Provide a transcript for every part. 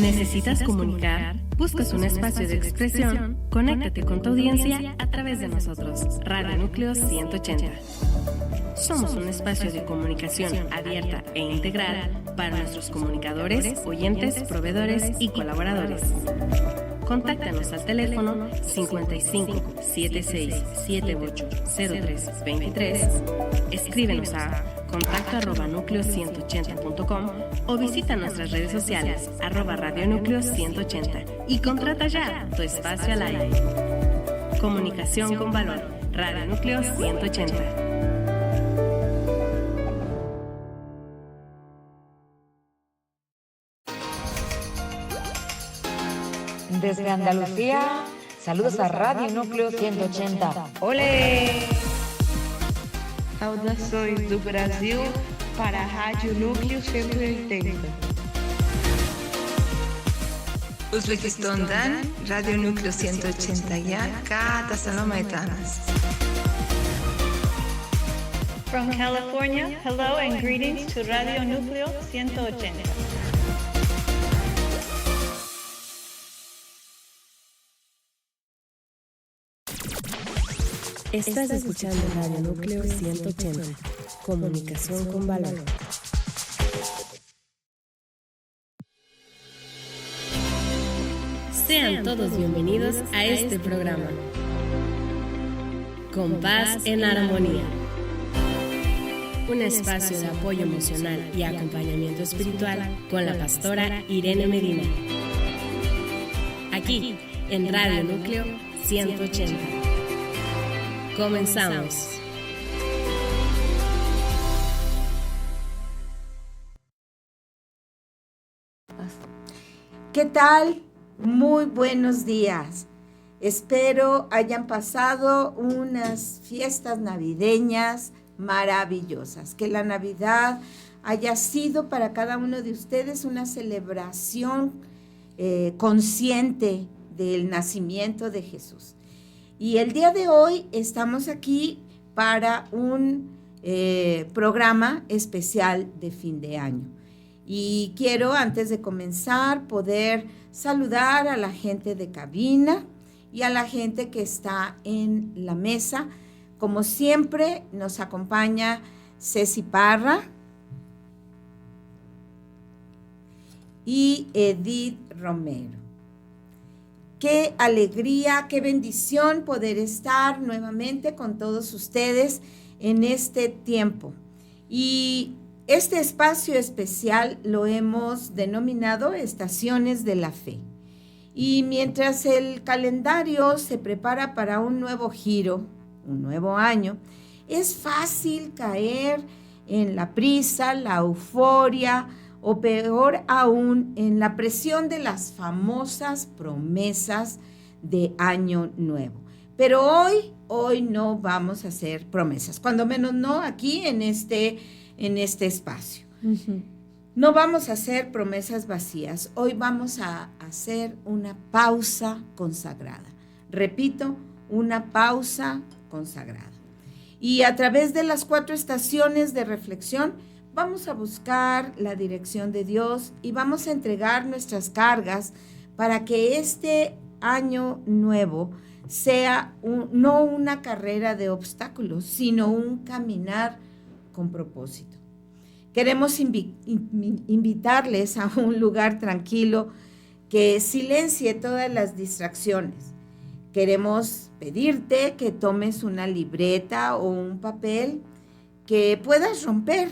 ¿Necesitas comunicar? ¿Buscas un espacio de expresión? Conéctate con tu audiencia a través de nosotros, Radio Núcleo 180. Somos un espacio de comunicación abierta e integral para nuestros comunicadores, oyentes, proveedores y colaboradores. Contáctanos al teléfono 55 76 78 03 23. Escríbenos a contacto@núcleo180.com o visita nuestras redes sociales @Radio Núcleo 180 y contrata ya tu espacio al aire. Comunicación con valor, Radio Núcleo 180. Desde Andalucía, saludos a Radio Núcleo 180. ¡Ole! Saudações do Brasil para a Rádio Núcleo 180. Uzbekiston'dan Radio Núcleo 180'ya katta salom aytamiz. From California, hello and greetings to Radio Núcleo 180. Estás escuchando Radio Núcleo 180, comunicación con valor. Sean todos bienvenidos a este programa. Con paz en armonía. Un espacio de apoyo emocional y acompañamiento espiritual con la pastora Irene Medina. Aquí, en Radio Núcleo 180. Comenzamos. ¿Qué tal? Muy buenos días. Espero hayan pasado unas fiestas navideñas maravillosas. Que la Navidad haya sido para cada uno de ustedes una celebración consciente del nacimiento de Jesús. Y el día de hoy estamos aquí para un programa especial de fin de año. Y quiero, antes de comenzar, poder saludar a la gente de cabina y a la gente que está en la mesa. Como siempre, nos acompaña Ceci Parra y Edith Romero. Qué alegría, qué bendición poder estar nuevamente con todos ustedes en este tiempo. Y este espacio especial lo hemos denominado Estaciones de la Fe. Y mientras el calendario se prepara para un nuevo giro, un nuevo año, es fácil caer en la prisa, la euforia, o peor aún, en la presión de las famosas promesas de Año Nuevo. Pero hoy no vamos a hacer promesas, cuando menos no aquí en este espacio. Uh-huh. No vamos a hacer promesas vacías, hoy vamos a hacer una pausa consagrada. Repito, una pausa consagrada. Y a través de las 4 estaciones de reflexión, vamos a buscar la dirección de Dios y vamos a entregar nuestras cargas para que este año nuevo sea no una carrera de obstáculos, sino un caminar con propósito. Queremos invitarles a un lugar tranquilo que silencie todas las distracciones. Queremos pedirte que tomes una libreta o un papel que puedas romper,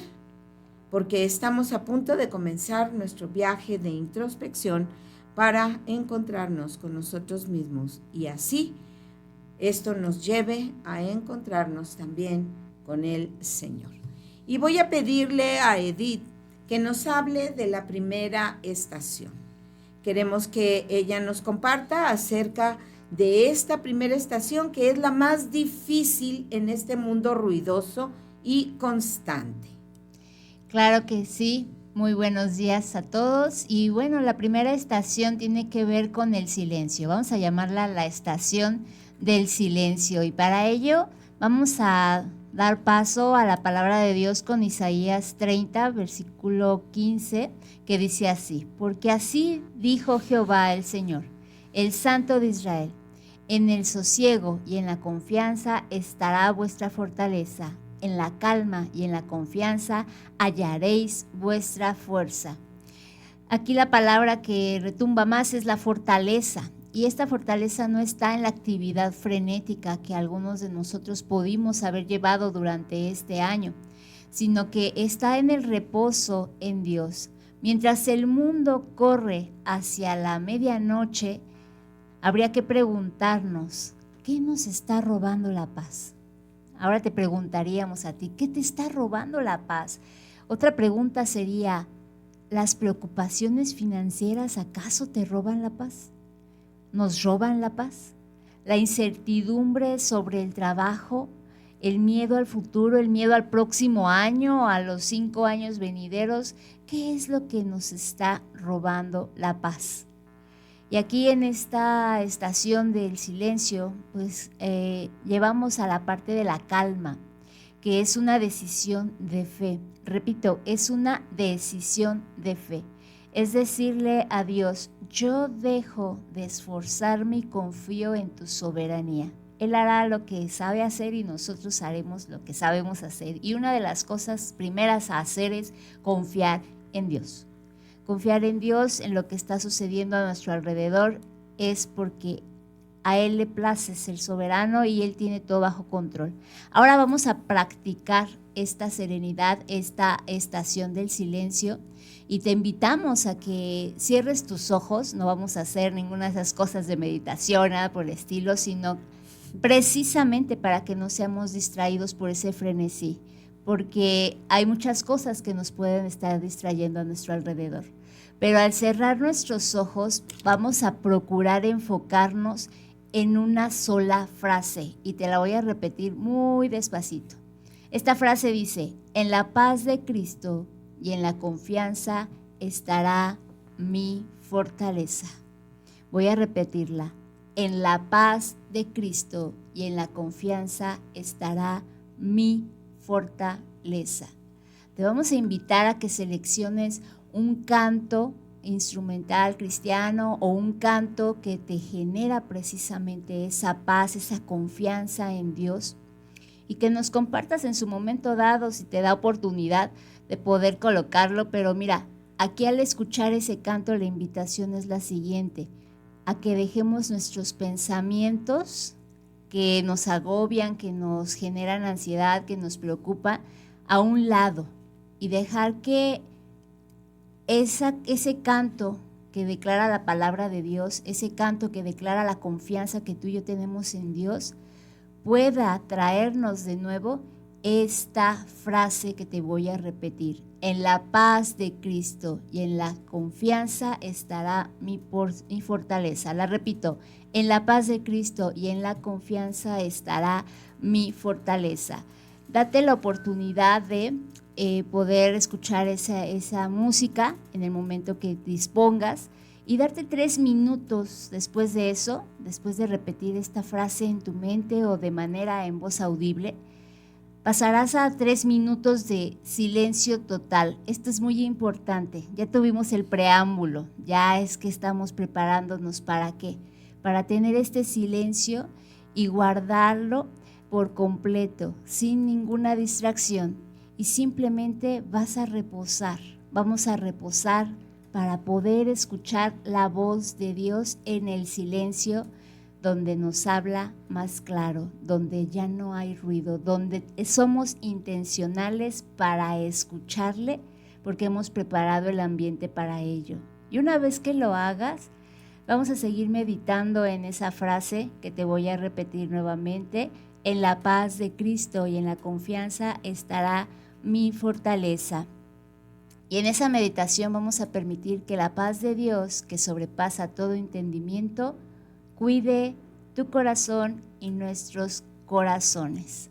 porque estamos a punto de comenzar nuestro viaje de introspección para encontrarnos con nosotros mismos y así esto nos lleve a encontrarnos también con el Señor. Y voy a pedirle a Edith que nos hable de la primera estación. Queremos que ella nos comparta acerca de esta primera estación que es la más difícil en este mundo ruidoso y constante. Claro que sí, muy buenos días a todos y bueno, la primera estación tiene que ver con el silencio, vamos a llamarla la estación del silencio y para ello vamos a dar paso a la palabra de Dios con Isaías 30, versículo 15, que dice así: porque así dijo Jehová el Señor, el Santo de Israel, en el sosiego y en la confianza estará vuestra fortaleza, en la calma y en la confianza hallaréis vuestra fuerza. Aquí la palabra que retumba más es la fortaleza. Y esta fortaleza no está en la actividad frenética que algunos de nosotros pudimos haber llevado durante este año, sino que está en el reposo en Dios. Mientras el mundo corre hacia la medianoche, habría que preguntarnos, ¿qué nos está robando la paz? Ahora te preguntaríamos a ti, ¿qué te está robando la paz? Otra pregunta sería, ¿las preocupaciones financieras acaso te roban la paz? ¿Nos roban la paz? La incertidumbre sobre el trabajo, el miedo al futuro, el miedo al próximo año, a los 5 años venideros, ¿qué es lo que nos está robando la paz? Y aquí en esta estación del silencio, pues llevamos a la parte de la calma, que es una decisión de fe. Repito, es una decisión de fe. Es decirle a Dios, yo dejo de esforzarme y confío en tu soberanía. Él hará lo que sabe hacer y nosotros haremos lo que sabemos hacer. Y una de las cosas primeras a hacer es confiar en Dios. Confiar en Dios, en lo que está sucediendo a nuestro alrededor, es porque a Él le place ser soberano y Él tiene todo bajo control. Ahora vamos a practicar esta serenidad, esta estación del silencio, y te invitamos a que cierres tus ojos. No vamos a hacer ninguna de esas cosas de meditación, nada por el estilo, sino precisamente para que no seamos distraídos por ese frenesí, porque hay muchas cosas que nos pueden estar distrayendo a nuestro alrededor. Pero al cerrar nuestros ojos, vamos a procurar enfocarnos en una sola frase, y te la voy a repetir muy despacito. Esta frase dice, en la paz de Cristo y en la confianza estará mi fortaleza. Voy a repetirla. En la paz de Cristo y en la confianza estará mi fortaleza. Te vamos a invitar a que selecciones un canto instrumental cristiano o un canto que te genera precisamente esa paz, esa confianza en Dios, y que nos compartas en su momento dado si te da oportunidad de poder colocarlo. Pero mira, aquí al escuchar ese canto la invitación es la siguiente: a que dejemos nuestros pensamientos que nos agobian, que nos generan ansiedad, que nos preocupa, a un lado, y dejar que ese canto que declara la palabra de Dios, ese canto que declara la confianza que tú y yo tenemos en Dios, pueda traernos de nuevo esta frase que te voy a repetir. En la paz de Cristo y en la confianza estará mi fortaleza. La repito, en la paz de Cristo y en la confianza estará mi fortaleza. Date la oportunidad de poder escuchar esa música en el momento que dispongas, y darte 3 minutos después de eso, después de repetir esta frase en tu mente o de manera en voz audible. Pasarás a 3 minutos de silencio total. Esto es muy importante. Ya tuvimos el preámbulo, ya es que estamos preparándonos ¿para qué? Para tener este silencio y guardarlo por completo, sin ninguna distracción, y simplemente vas a reposar. Vamos a reposar para poder escuchar la voz de Dios en el silencio, donde nos habla más claro, donde ya no hay ruido, donde somos intencionales para escucharle, porque hemos preparado el ambiente para ello. Y una vez que lo hagas, vamos a seguir meditando en esa frase que te voy a repetir nuevamente. En la paz de Cristo y en la confianza estará mi fortaleza. Y en esa meditación vamos a permitir que la paz de Dios, que sobrepasa todo entendimiento, cuide tu corazón y nuestros corazones.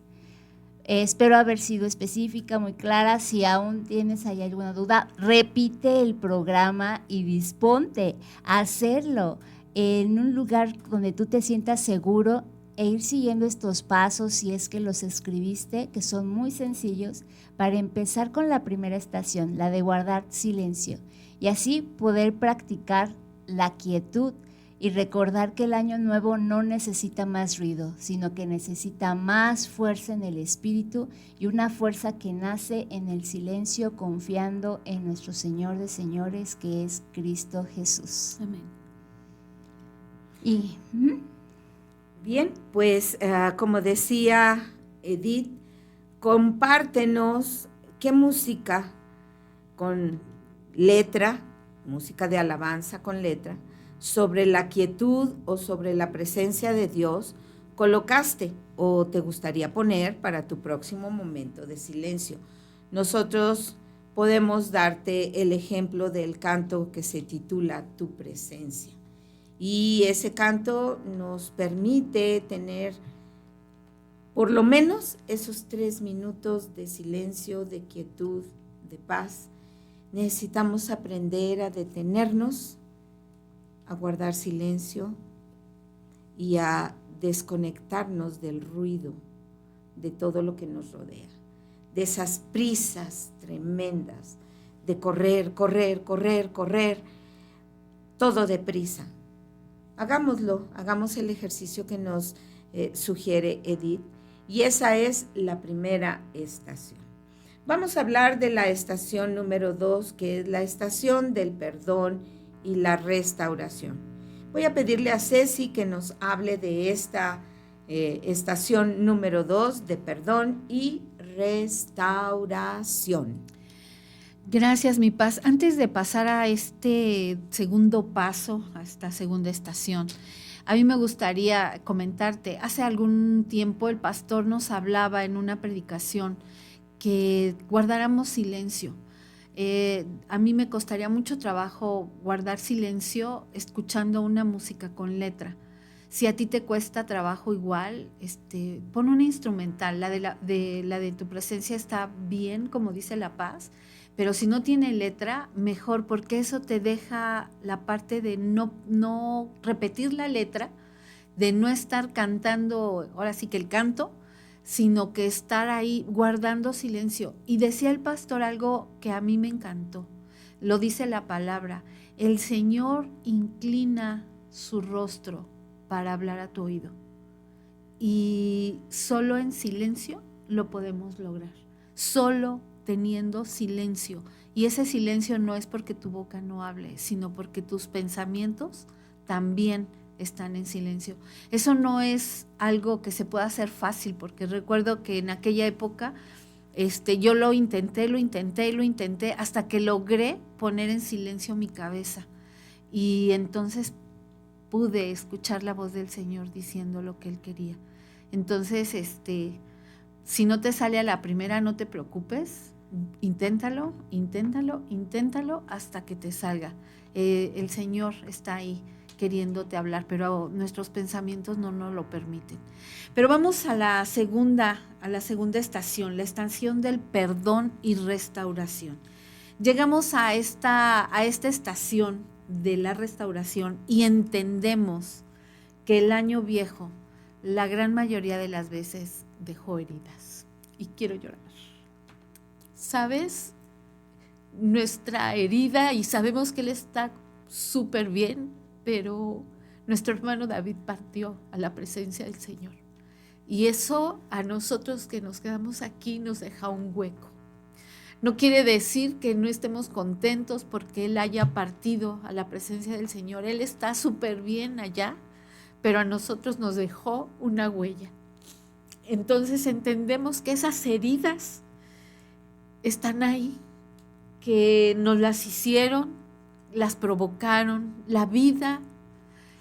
Espero haber sido específica, muy clara. Si aún tienes ahí alguna duda, repite el programa y disponte a hacerlo en un lugar donde tú te sientas seguro e ir siguiendo estos pasos si es que los escribiste, que son muy sencillos, para empezar con la primera estación, la de guardar silencio, y así poder practicar la quietud y recordar que el año nuevo no necesita más ruido, sino que necesita más fuerza en el espíritu y una fuerza que nace en el silencio, confiando en nuestro Señor de señores, que es Cristo Jesús. Amén. Y Bien, pues como decía Edith, compártenos qué música con letra, música de alabanza con letra, sobre la quietud o sobre la presencia de Dios colocaste o te gustaría poner para tu próximo momento de silencio. Nosotros podemos darte el ejemplo del canto que se titula Tu presencia. Y ese canto nos permite tener por lo menos esos 3 minutos de silencio, de quietud, de paz. Necesitamos aprender a detenernos, a guardar silencio y a desconectarnos del ruido de todo lo que nos rodea, de esas prisas tremendas de correr, todo deprisa. Hagámoslo, hagamos el ejercicio que nos sugiere Edith, y esa es la primera estación. Vamos a hablar de la estación número 2, que es la estación del perdón y la restauración. Voy a pedirle a Ceci que nos hable de esta estación número 2 de perdón y restauración. Gracias, mi paz. Antes de pasar a este segundo paso, a esta segunda estación, a mí me gustaría comentarte, hace algún tiempo el pastor nos hablaba en una predicación que guardáramos silencio. A mí me costaría mucho trabajo guardar silencio escuchando una música con letra. Si a ti te cuesta trabajo igual, pon una instrumental. La de tu presencia está bien, como dice La Paz, pero si no tiene letra, mejor, porque eso te deja la parte de no repetir la letra, de no estar cantando, ahora sí que el canto, sino que estar ahí guardando silencio. Y decía el pastor algo que a mí me encantó. Lo dice la palabra: el Señor inclina su rostro para hablar a tu oído. Y solo en silencio lo podemos lograr. Solo teniendo silencio. Y ese silencio no es porque tu boca no hable, sino porque tus pensamientos también están en silencio. Eso no es algo que se pueda hacer fácil, porque recuerdo que en aquella época yo lo intenté, hasta que logré poner en silencio mi cabeza. Y entonces pude escuchar la voz del Señor diciendo lo que Él quería. Entonces, si no te sale a la primera, no te preocupes, inténtalo hasta que te salga. El Señor está ahí queriéndote hablar, pero nuestros pensamientos no nos lo permiten. Pero vamos a la segunda estación, la estación del perdón y restauración. Llegamos a esta estación de la restauración y entendemos que el año viejo, la gran mayoría de las veces, dejó heridas. Y quiero llorar. ¿Sabes? Nuestra herida, y sabemos que Él está súper bien, pero nuestro hermano David partió a la presencia del Señor. Y eso a nosotros que nos quedamos aquí nos deja un hueco. No quiere decir que no estemos contentos porque Él haya partido a la presencia del Señor. Él está súper bien allá, pero a nosotros nos dejó una huella. Entonces entendemos que esas heridas están ahí, que nos las hicieron, las provocaron, la vida,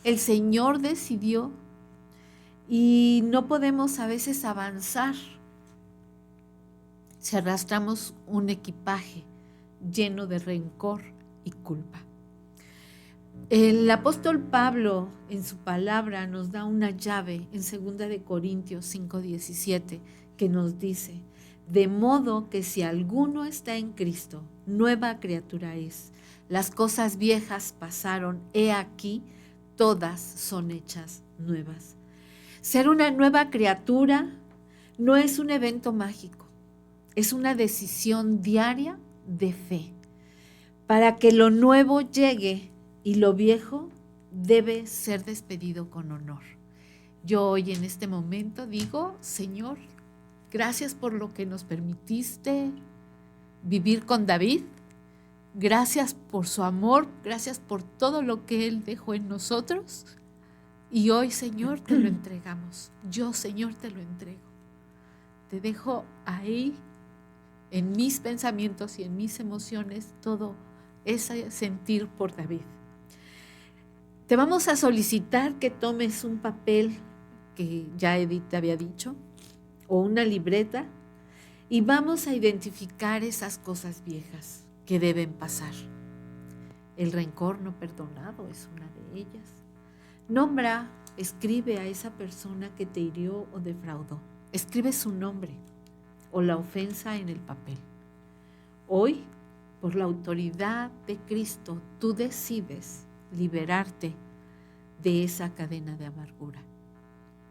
el Señor decidió, y no podemos a veces avanzar si arrastramos un equipaje lleno de rencor y culpa. El apóstol Pablo en su palabra nos da una llave en 2 de Corintios 5:17 que nos dice: de modo que si alguno está en Cristo, nueva criatura es. Las cosas viejas pasaron, he aquí, todas son hechas nuevas. Ser una nueva criatura no es un evento mágico, es una decisión diaria de fe. Para que lo nuevo llegue y lo viejo debe ser despedido con honor. Yo hoy en este momento digo, Señor, gracias por lo que nos permitiste vivir con David. Gracias por su amor, gracias por todo lo que Él dejó en nosotros. Y hoy, Señor, te lo entregamos. Yo, Señor, te lo entrego. Te dejo ahí, en mis pensamientos y en mis emociones, todo ese sentir por David. Te vamos a solicitar que tomes un papel que ya Edith te había dicho, o una libreta, y vamos a identificar esas cosas viejas que deben pasar. El rencor no perdonado es una de ellas. Nombra, escribe a esa persona que te hirió o defraudó. Escribe su nombre o la ofensa en el papel. Hoy, por la autoridad de Cristo, tú decides liberarte de esa cadena de amargura.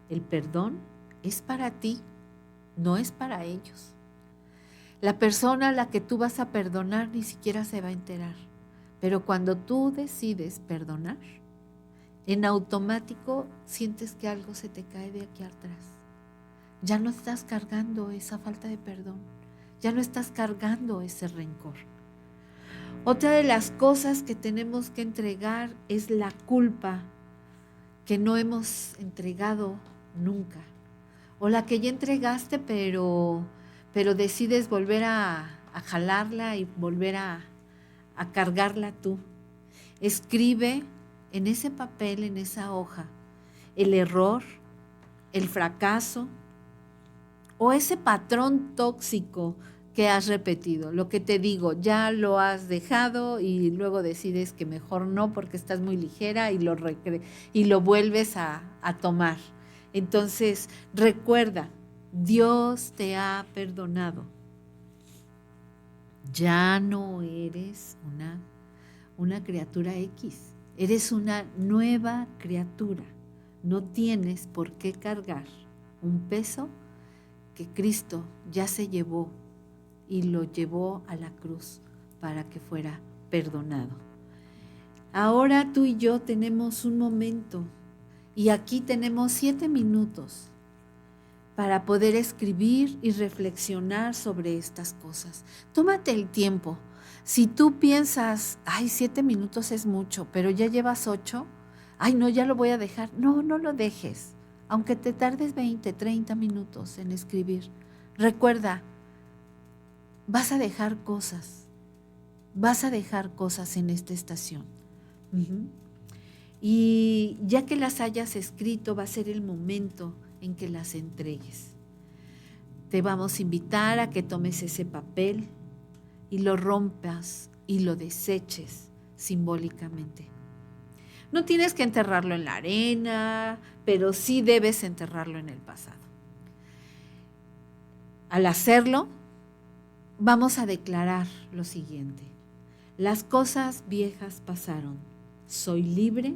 El perdón es para ti, no es para ellos. La persona a la que tú vas a perdonar ni siquiera se va a enterar. Pero cuando tú decides perdonar, en automático sientes que algo se te cae de aquí atrás. Ya no estás cargando esa falta de perdón, ya no estás cargando ese rencor. Otra de las cosas que tenemos que entregar es la culpa que no hemos entregado nunca, o la que ya entregaste pero decides volver a jalarla y volver a cargarla tú. Escribe en ese papel, en esa hoja, el error, el fracaso o ese patrón tóxico que has repetido. Lo que te digo, ya lo has dejado y luego decides que mejor no porque estás muy ligera y lo vuelves a tomar. Entonces, recuerda, Dios te ha perdonado. Ya no eres una criatura X. Eres una nueva criatura. No tienes por qué cargar un peso que Cristo ya se llevó y lo llevó a la cruz para que fuera perdonado. Ahora tú y yo tenemos un momento y aquí tenemos 7 minutos para poder escribir y reflexionar sobre estas cosas. Tómate el tiempo. Si tú piensas, 7 minutos es mucho, pero ya llevas 8, no, ya lo voy a dejar. No, no lo dejes, aunque te tardes 20, 30 minutos en escribir. Recuerda, vas a dejar cosas en esta estación. Y ya que las hayas escrito, va a ser el momento en que las entregues. Te vamos a invitar a que tomes ese papel y lo rompas y lo deseches simbólicamente. No tienes que enterrarlo en la arena, pero sí debes enterrarlo en el pasado. Al hacerlo, vamos a declarar lo siguiente: las cosas viejas pasaron, soy libre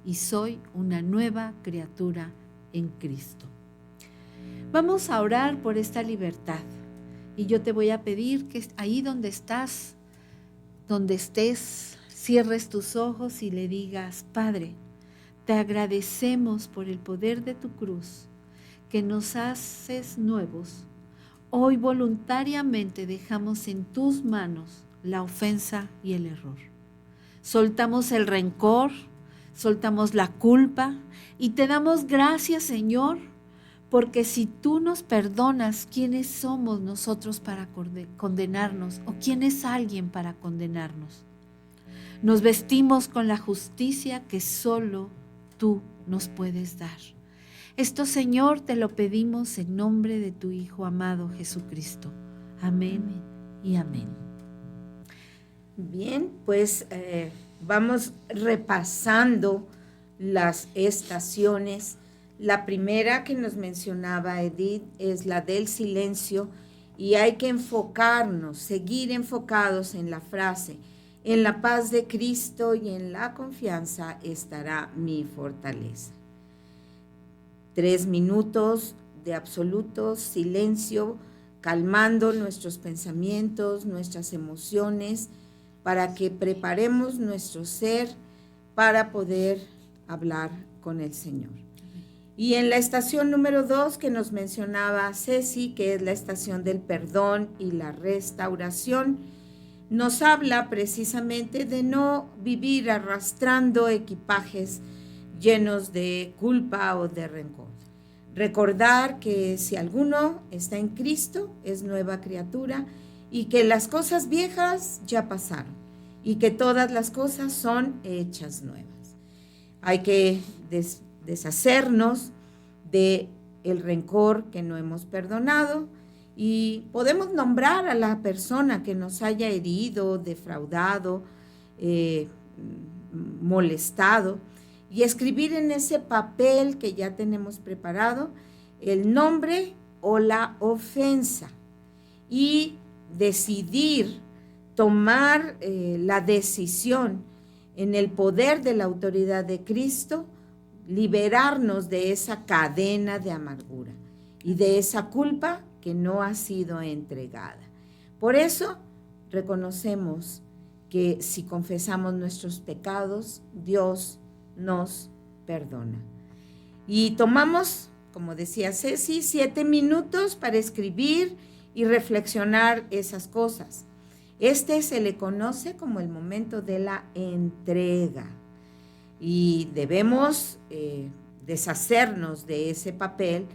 y soy una nueva criatura en Cristo. Vamos a orar por esta libertad. Y yo te voy a pedir que ahí donde estás, donde estés, cierres tus ojos y le digas: Padre, te agradecemos por el poder de tu cruz, que nos haces nuevos. Hoy voluntariamente dejamos en tus manos la ofensa y el error. Soltamos el rencor, soltamos la culpa y te damos gracias, Señor, porque si tú nos perdonas, ¿quiénes somos nosotros para condenarnos? ¿O quién es alguien para condenarnos? Nos vestimos con la justicia que solo tú nos puedes dar. Esto, Señor, te lo pedimos en nombre de tu Hijo amado Jesucristo. Amén y amén. Bien, pues vamos repasando las estaciones. La primera que nos mencionaba Edith es la del silencio y hay que enfocarnos, seguir enfocados en la frase: en la paz de Cristo y en la confianza estará mi fortaleza. 3 minutos de absoluto silencio, calmando nuestros pensamientos, nuestras emociones, para que preparemos nuestro ser para poder hablar con el Señor. Y en la estación número 2 que nos mencionaba Ceci, que es la estación del perdón y la restauración, nos habla precisamente de no vivir arrastrando equipajes llenos de culpa o de rencor. Recordar que si alguno está en Cristo, es nueva criatura y que las cosas viejas ya pasaron y que todas las cosas son hechas nuevas. Hay que deshacernos de el rencor que no hemos perdonado y podemos nombrar a la persona que nos haya herido, defraudado, molestado y escribir en ese papel que ya tenemos preparado el nombre o la ofensa y decidir tomar la decisión en el poder de la autoridad de Cristo, liberarnos de esa cadena de amargura y de esa culpa que no ha sido entregada. Por eso reconocemos que si confesamos nuestros pecados, Dios nos perdona. Y tomamos, como decía Ceci, 7 minutos para escribir y reflexionar esas cosas. Se le conoce como el momento de la entrega y debemos deshacernos de ese papel,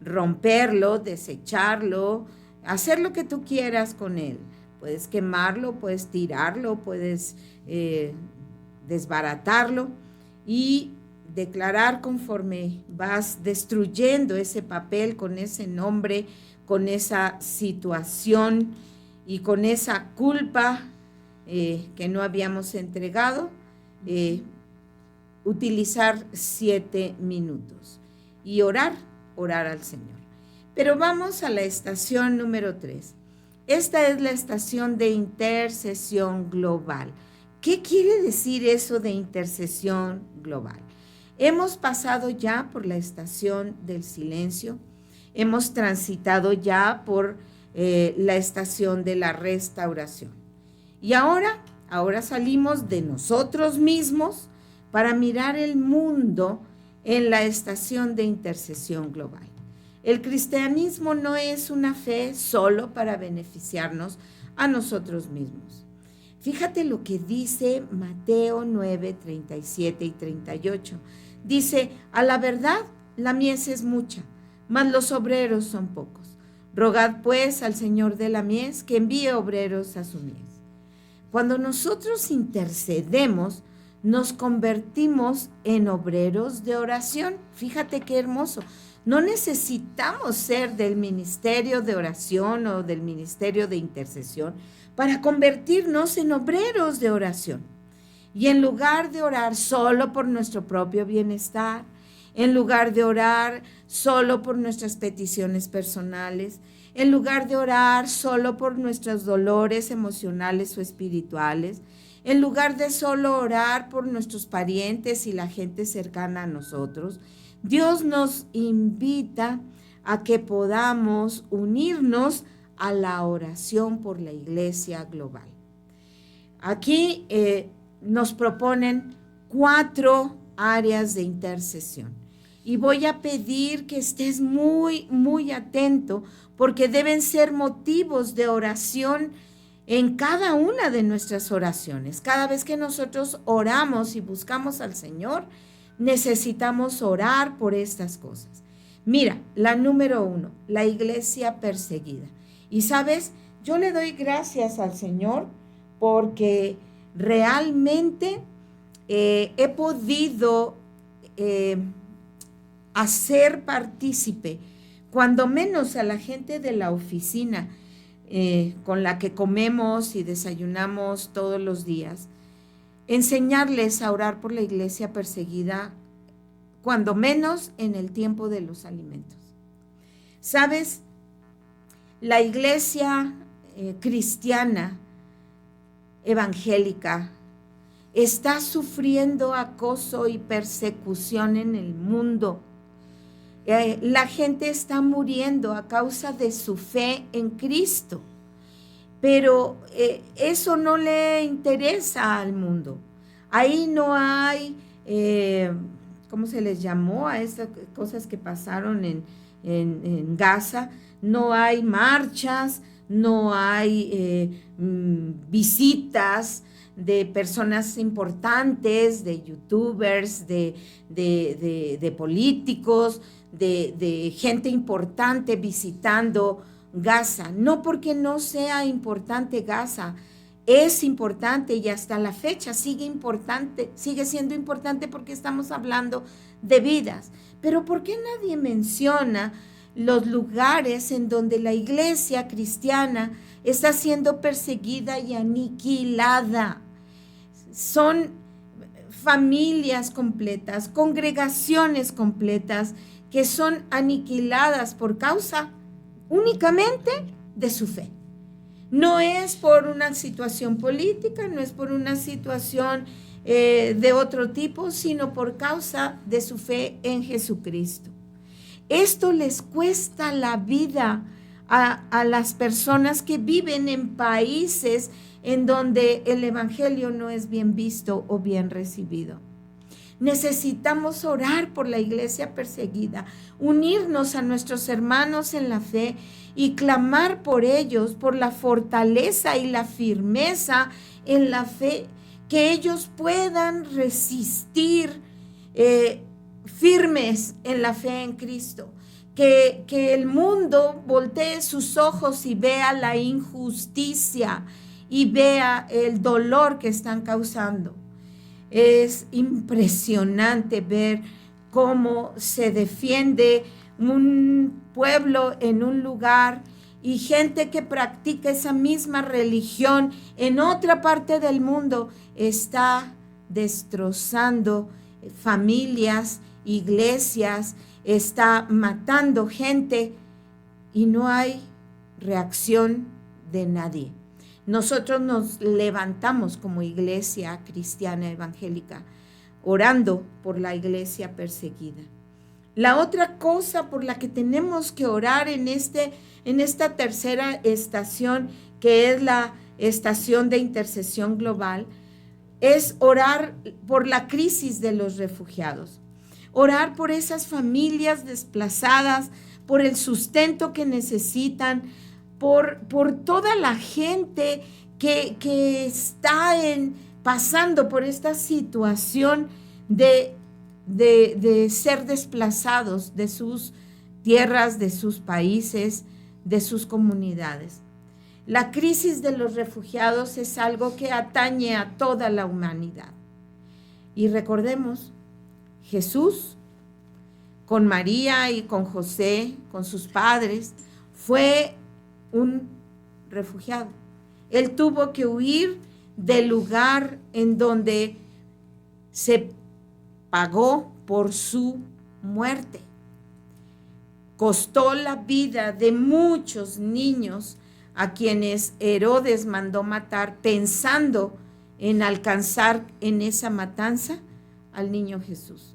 romperlo, desecharlo, hacer lo que tú quieras con él. Puedes quemarlo, puedes tirarlo, puedes desbaratarlo y declarar conforme vas destruyendo ese papel con ese nombre, con esa situación y con esa culpa que no habíamos entregado, utilizar 7 minutos y orar al Señor. Pero vamos a la estación número 3. Esta es la estación de intercesión global. ¿Qué quiere decir eso de intercesión global? Hemos pasado ya por la estación del silencio, hemos transitado ya por la estación de la restauración. Y ahora salimos de nosotros mismos para mirar el mundo en la estación de intercesión global. El cristianismo no es una fe solo para beneficiarnos a nosotros mismos. Fíjate lo que dice Mateo 9, 37 y 38. Dice, a la verdad, la mies es mucha, mas los obreros son pocos. Rogad pues al Señor de la mies que envíe obreros a su mies. Cuando nosotros intercedemos, nos convertimos en obreros de oración. Fíjate qué hermoso. No necesitamos ser del ministerio de oración o del ministerio de intercesión para convertirnos en obreros de oración. Y en lugar de orar solo por nuestro propio bienestar, en lugar de orar solo por nuestras peticiones personales, en lugar de orar solo por nuestros dolores emocionales o espirituales, en lugar de solo orar por nuestros parientes y la gente cercana a nosotros, Dios nos invita a que podamos unirnos a la oración por la iglesia global. Aquí nos proponen 4 áreas de intercesión y voy a pedir que estés muy, muy atento porque deben ser motivos de oración en cada una de nuestras oraciones. Cada vez que nosotros oramos y buscamos al Señor, necesitamos orar por estas cosas. Mira, la número 1, la iglesia perseguida. Y sabes, yo le doy gracias al Señor porque realmente he podido hacer partícipe, cuando menos a la gente de la oficina con la que comemos y desayunamos todos los días, enseñarles a orar por la iglesia perseguida, cuando menos en el tiempo de los alimentos. ¿Sabes? La iglesia cristiana evangélica está sufriendo acoso y persecución en el mundo. La gente está muriendo a causa de su fe en Cristo, pero eso no le interesa al mundo. Ahí no hay, ¿cómo se les llamó a estas cosas que pasaron en Gaza? No hay marchas, no hay visitas de personas importantes, de youtubers, de políticos, de gente importante visitando Gaza. No porque no sea importante Gaza, es importante y hasta la fecha sigue siendo importante porque estamos hablando de vidas. Pero ¿por qué nadie menciona los lugares en donde la iglesia cristiana está siendo perseguida y aniquilada? Son familias completas, congregaciones completas que son aniquiladas por causa únicamente de su fe. No es por una situación política, no es por una situación de otro tipo, sino por causa de su fe en Jesucristo. Esto les cuesta la vida a las personas que viven en países en donde el evangelio no es bien visto o bien recibido. Necesitamos orar por la iglesia perseguida, unirnos a nuestros hermanos en la fe y clamar por ellos, por la fortaleza y la firmeza en la fe, que ellos puedan resistir firmes en la fe en Cristo. Que el mundo voltee sus ojos y vea la injusticia y vea el dolor que están causando. Es impresionante ver cómo se defiende un pueblo en un lugar y gente que practica esa misma religión en otra parte del mundo está destrozando familias, iglesias, está matando gente y no hay reacción de nadie. Nosotros nos levantamos como iglesia cristiana evangélica, orando por la iglesia perseguida. La otra cosa por la que tenemos que orar en esta tercera estación, que es la estación de intercesión global, es orar por la crisis de los refugiados. Orar por esas familias desplazadas, por el sustento que necesitan, por toda la gente que está pasando por esta situación de ser desplazados de sus tierras, de sus países, de sus comunidades. La crisis de los refugiados es algo que atañe a toda la humanidad. Y recordemos, Jesús, con María y con José, con sus padres, fue un refugiado. Él tuvo que huir del lugar en donde se pagó por su muerte. Costó la vida de muchos niños a quienes Herodes mandó matar, pensando en alcanzar en esa matanza al niño Jesús.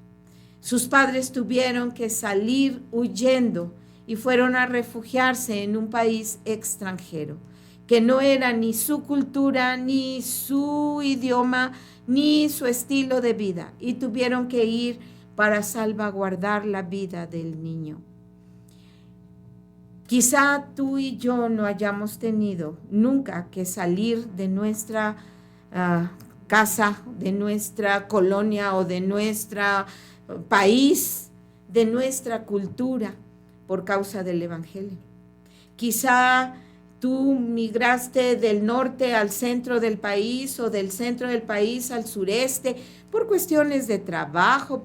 Sus padres tuvieron que salir huyendo y fueron a refugiarse en un país extranjero, que no era ni su cultura, ni su idioma, ni su estilo de vida, y tuvieron que ir para salvaguardar la vida del niño. Quizá tú y yo no hayamos tenido nunca que salir de nuestra casa, de nuestra colonia o de nuestro país, de nuestra cultura, por causa del evangelio. Quizá tú migraste del norte al centro del país o del centro del país al sureste por cuestiones de trabajo,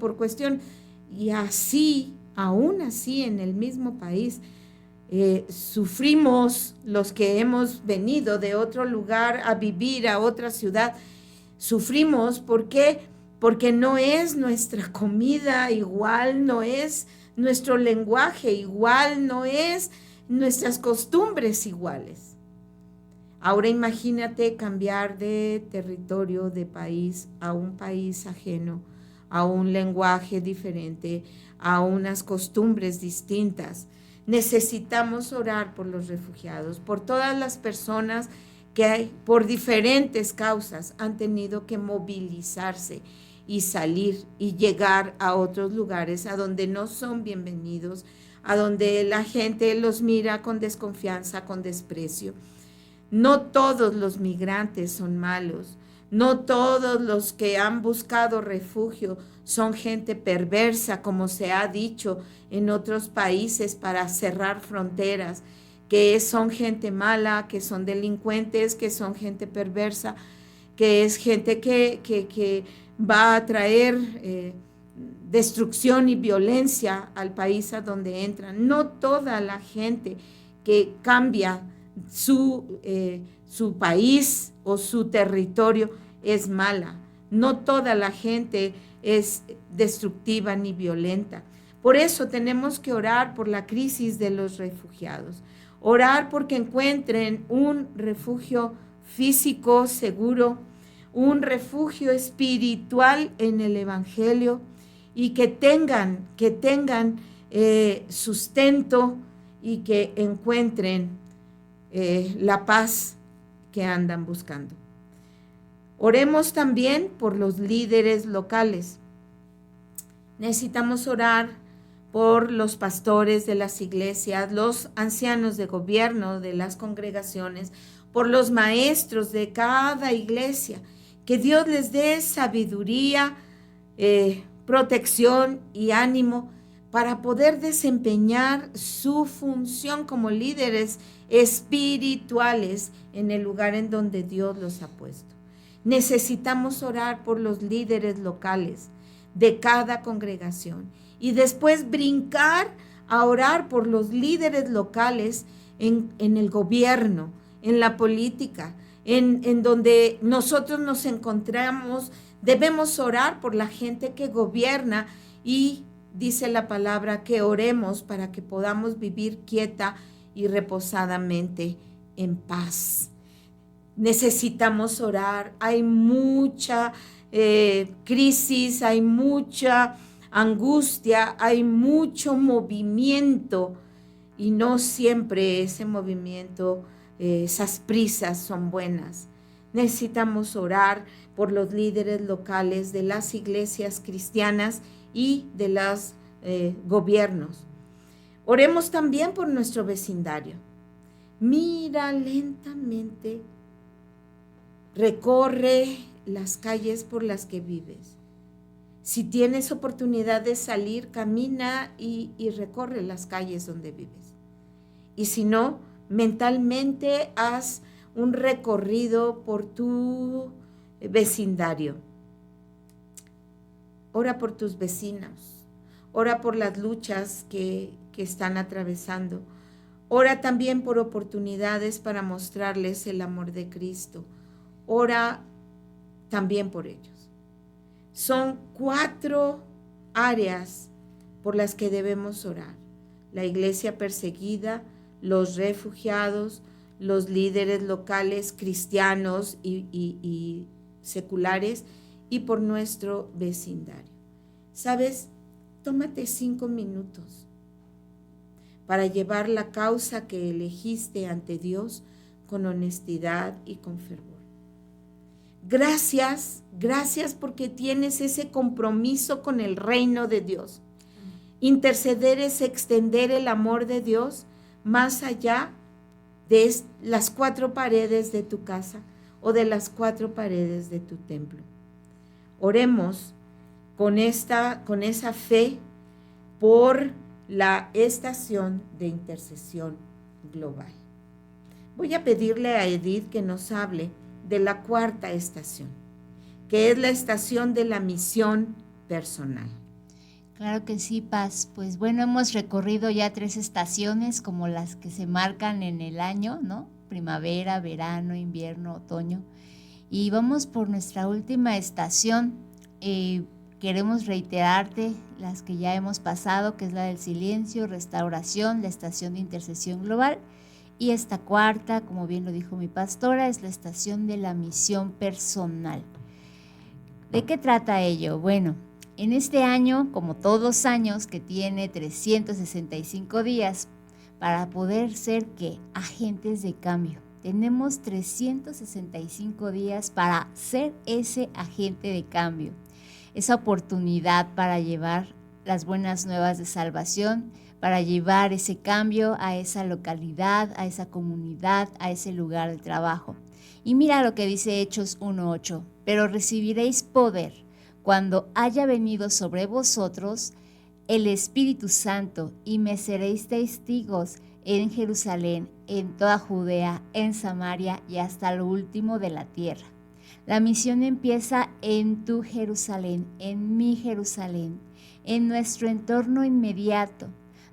y así, aún así en el mismo país, sufrimos los que hemos venido de otro lugar a vivir a otra ciudad. Sufrimos, ¿por qué? Porque no es nuestra comida igual, no es nuestro lenguaje igual, no es nuestras costumbres iguales. Ahora imagínate cambiar de territorio, de país, a un país ajeno, a un lenguaje diferente, a unas costumbres distintas. Necesitamos orar por los refugiados, por todas las personas que por diferentes causas han tenido que movilizarse y salir y llegar a otros lugares a donde no son bienvenidos, a donde la gente los mira con desconfianza, con desprecio. No todos los migrantes son malos, no todos los que han buscado refugio son gente perversa, como se ha dicho en otros países para cerrar fronteras, que son gente mala, que son delincuentes, que son gente perversa, que es gente que va a traer destrucción y violencia al país a donde entran. No toda la gente que cambia su país o su territorio es mala. No toda la gente es destructiva ni violenta. Por eso tenemos que orar por la crisis de los refugiados. Orar porque encuentren un refugio físico seguro, un refugio espiritual en el Evangelio y que tengan sustento y que encuentren la paz que andan buscando. Oremos también por los líderes locales. Necesitamos orar por los pastores de las iglesias, los ancianos de gobierno de las congregaciones, por los maestros de cada iglesia, que Dios les dé sabiduría, protección y ánimo para poder desempeñar su función como líderes espirituales en el lugar en donde Dios los ha puesto. Necesitamos orar por los líderes locales de cada congregación y después brincar a orar por los líderes locales en el gobierno, en la política, en donde nosotros nos encontramos. Debemos orar por la gente que gobierna y dice la palabra que oremos para que podamos vivir quieta y reposadamente en paz. Necesitamos orar. Hay mucha crisis, hay mucha angustia, hay mucho movimiento y no siempre ese movimiento, esas prisas son buenas. Necesitamos orar por los líderes locales de las iglesias cristianas y de los gobiernos. Oremos también por nuestro vecindario. Mira lentamente, recorre las calles por las que vives. Si tienes oportunidad de salir, camina y recorre las calles donde vives. Y si no, mentalmente haz un recorrido por tu vecindario. Ora por tus vecinos, ora por las luchas que están atravesando. Ora también por oportunidades para mostrarles el amor de Cristo. Ora también por ellos. Son 4 áreas por las que debemos orar: la iglesia perseguida, los refugiados, los líderes locales cristianos y seculares, y por nuestro vecindario. ¿Sabes? Tómate 5 minutos para llevar la causa que elegiste ante Dios con honestidad y con fervor. Gracias porque tienes ese compromiso con el reino de Dios. Interceder es extender el amor de Dios más allá de las 4 paredes de tu casa o de las 4 paredes de tu templo. Oremos con esa fe por la estación de intercesión global. Voy a pedirle a Edith que nos hable de la 4ª estación, que es la estación de la misión personal. Claro que sí, Paz. Pues bueno, hemos recorrido ya 3 estaciones como las que se marcan en el año, ¿no? Primavera, verano, invierno, otoño. Y vamos por nuestra última estación. Queremos reiterarte las que ya hemos pasado, que es la del silencio, restauración, la estación de intercesión global. Y esta 4ª, como bien lo dijo mi pastora, es la estación de la misión personal. ¿De qué trata ello? Bueno, En este año, como todos los años, que tiene 365 días, para poder ser ¿qué? Agentes de cambio. Tenemos 365 días para ser ese agente de cambio, esa oportunidad para llevar las buenas nuevas de salvación, para llevar ese cambio a esa localidad, a esa comunidad, a ese lugar de trabajo. Y mira lo que dice Hechos 1:8, pero recibiréis poder cuando haya venido sobre vosotros el Espíritu Santo, y me seréis testigos en Jerusalén, en toda Judea, en Samaria y hasta lo último de la tierra. La misión empieza en tu Jerusalén, en mi Jerusalén, en nuestro entorno inmediato.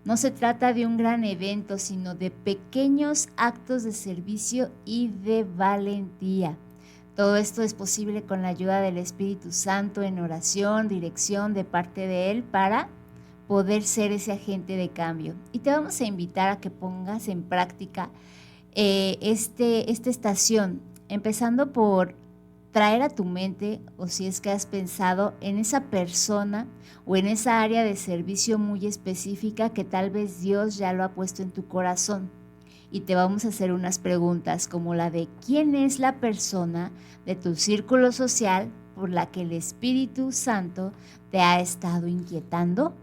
No se trata de un gran evento, sino de pequeños actos de servicio y de valentía. Todo esto es posible con la ayuda del Espíritu Santo en oración, dirección de parte de Él para poder ser ese agente de cambio. Y te vamos a invitar a que pongas en práctica esta estación, empezando por traer a tu mente, o si es que has pensado en esa persona o en esa área de servicio muy específica que tal vez Dios ya lo ha puesto en tu corazón. Y te vamos a hacer unas preguntas como la de ¿quién es la persona de tu círculo social por la que el Espíritu Santo te ha estado inquietando?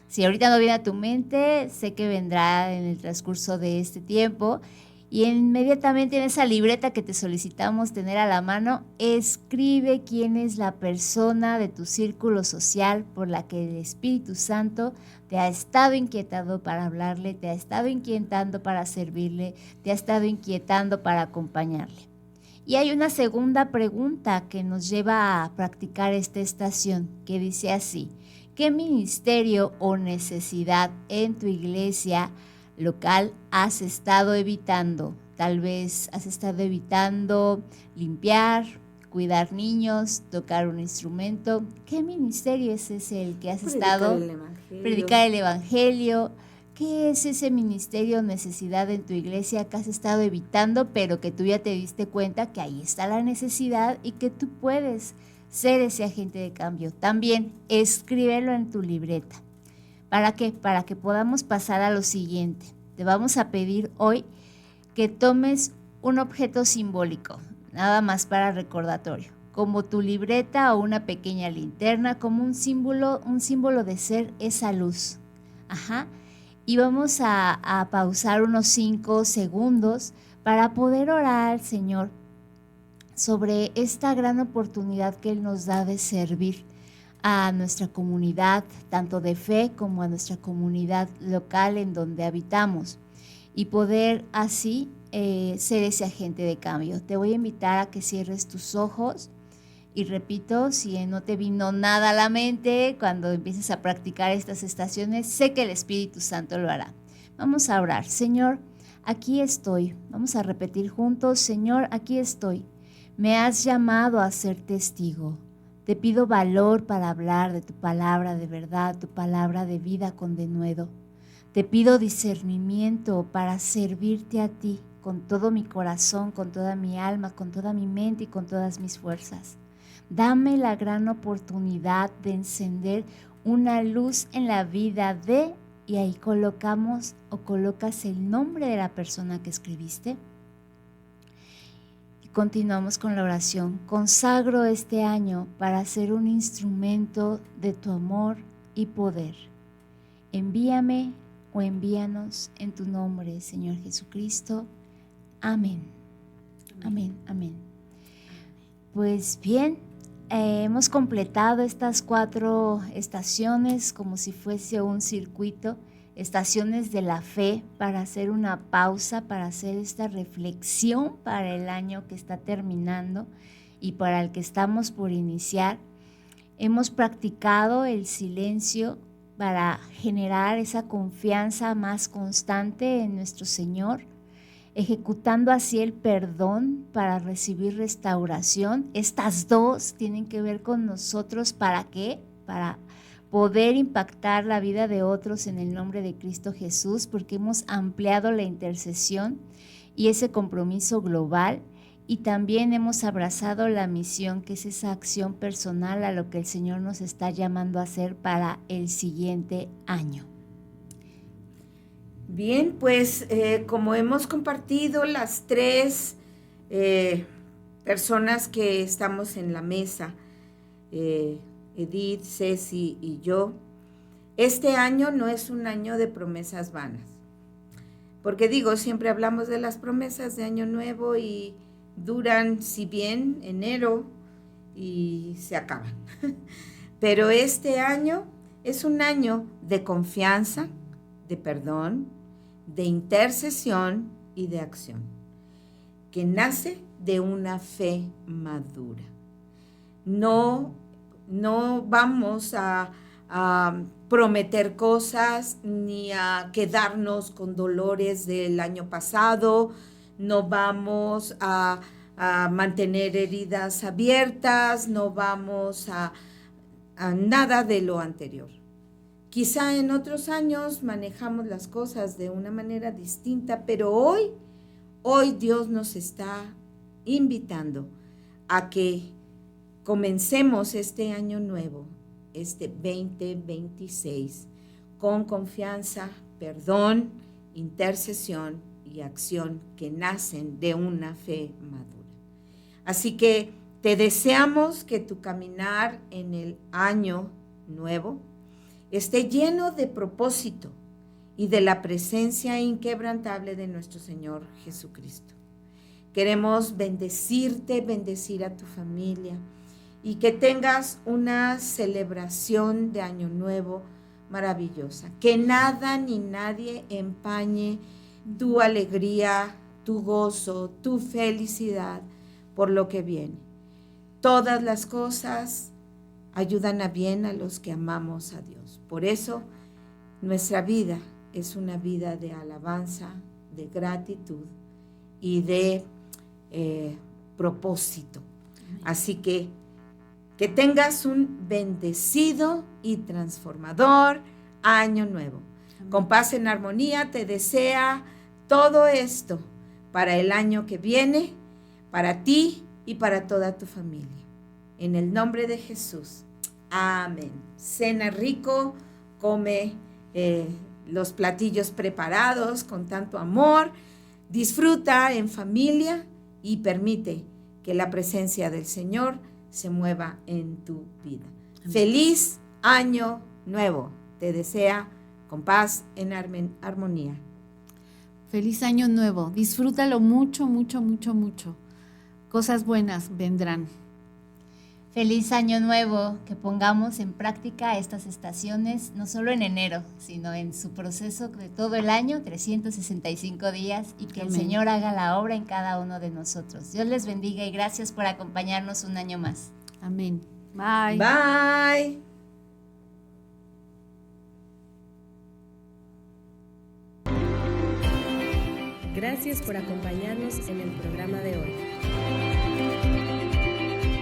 Si ahorita no viene a tu mente, sé que vendrá en el transcurso de este tiempo. Y inmediatamente en esa libreta que te solicitamos tener a la mano, escribe quién es la persona de tu círculo social por la que el Espíritu Santo te ha estado inquietando para hablarle, te ha estado inquietando para servirle, te ha estado inquietando para acompañarle. Y hay una segunda pregunta que nos lleva a practicar esta estación, que dice así: ¿qué ministerio o necesidad en tu iglesia local has estado evitando? Tal vez has estado evitando limpiar, cuidar niños, tocar un instrumento. ¿Qué ministerio es ese el que has estado? Predicar el evangelio. ¿Qué es ese ministerio o necesidad en tu iglesia que has estado evitando, pero que tú ya te diste cuenta que ahí está la necesidad y que tú puedes ser ese agente de cambio? También escríbelo en tu libreta. ¿Para qué? Para que podamos pasar a lo siguiente. Te vamos a pedir hoy que tomes un objeto simbólico, nada más para recordatorio, como tu libreta o una pequeña linterna, como un símbolo de ser esa luz. Y vamos a pausar unos 5 segundos para poder orar al Señor sobre esta gran oportunidad que Él nos da de servir a nuestra comunidad, tanto de fe como a nuestra comunidad local en donde habitamos, y poder así ser ese agente de cambio. Te voy a invitar a que cierres tus ojos y repito, si no te vino nada a la mente cuando empieces a practicar estas estaciones, sé que el Espíritu Santo lo hará. Vamos a orar. Señor, aquí estoy. Vamos a repetir juntos: Señor, aquí estoy. Me has llamado a ser testigo. Te pido valor para hablar de tu palabra de verdad, tu palabra de vida con denuedo. Te pido discernimiento para servirte a ti con todo mi corazón, con toda mi alma, con toda mi mente y con todas mis fuerzas. Dame la gran oportunidad de encender una luz en la vida de, y ahí colocamos o colocas el nombre de la persona que escribiste. Continuamos con la oración. Consagro este año para ser un instrumento de tu amor y poder. Envíame o envíanos en tu nombre, Señor Jesucristo. Amén. Amén. Amén. Pues bien, hemos completado estas 4 estaciones como si fuese un circuito. Estaciones de la fe, para hacer una pausa, para hacer esta reflexión para el año que está terminando y para el que estamos por iniciar. Hemos practicado el silencio para generar esa confianza más constante en nuestro Señor, ejecutando así el perdón para recibir restauración. Estas 2 tienen que ver con nosotros. ¿Para qué? Para poder impactar la vida de otros en el nombre de Cristo Jesús, porque hemos ampliado la intercesión y ese compromiso global, y también hemos abrazado la misión, que es esa acción personal a lo que el Señor nos está llamando a hacer para el siguiente año. Bien, pues como hemos compartido las tres personas que estamos en la mesa, Edith, Ceci y yo, este año no es un año de promesas vanas. Porque siempre hablamos de las promesas de Año Nuevo y duran, si bien, enero y se acaban. Pero este año es un año de confianza, de perdón, de intercesión y de acción, que nace de una fe madura. No vamos a prometer cosas ni a quedarnos con dolores del año pasado, no vamos a mantener heridas abiertas, no vamos a nada de lo anterior. Quizá en otros años manejamos las cosas de una manera distinta, pero hoy Dios nos está invitando a que comencemos este año nuevo, este 2026, con confianza, perdón, intercesión y acción que nacen de una fe madura. Así que te deseamos que tu caminar en el año nuevo esté lleno de propósito y de la presencia inquebrantable de nuestro Señor Jesucristo. Queremos bendecirte, bendecir a tu familia, y que tengas una celebración de Año Nuevo maravillosa. Que nada ni nadie empañe tu alegría, tu gozo, tu felicidad por lo que viene. Todas las cosas ayudan a bien a los que amamos a Dios. Por eso nuestra vida es una vida de alabanza, de gratitud y de propósito. Así que tengas un bendecido y transformador año nuevo. Con paz en armonía te desea todo esto para el año que viene, para ti y para toda tu familia. En el nombre de Jesús. Amén. Cena rico, come los platillos preparados con tanto amor, disfruta en familia y permite que la presencia del Señor se mueva en tu vida. Amén. Feliz año nuevo. Te desea con paz en armonía. Feliz año nuevo. Disfrútalo mucho, mucho, mucho, mucho. Cosas buenas vendrán. Feliz año nuevo, que pongamos en práctica estas estaciones, no solo en enero, sino en su proceso de todo el año, 365 días, y que Amén. El Señor haga la obra en cada uno de nosotros. Dios les bendiga y gracias por acompañarnos un año más. Amén. Bye. Bye. Gracias por acompañarnos en el programa de hoy.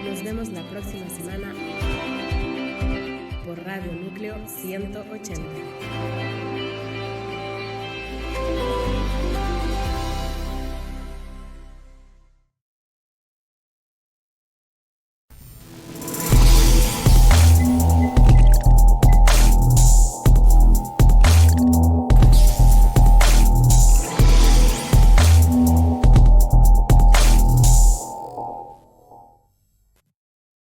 Nos vemos la próxima semana por Radio Núcleo 180.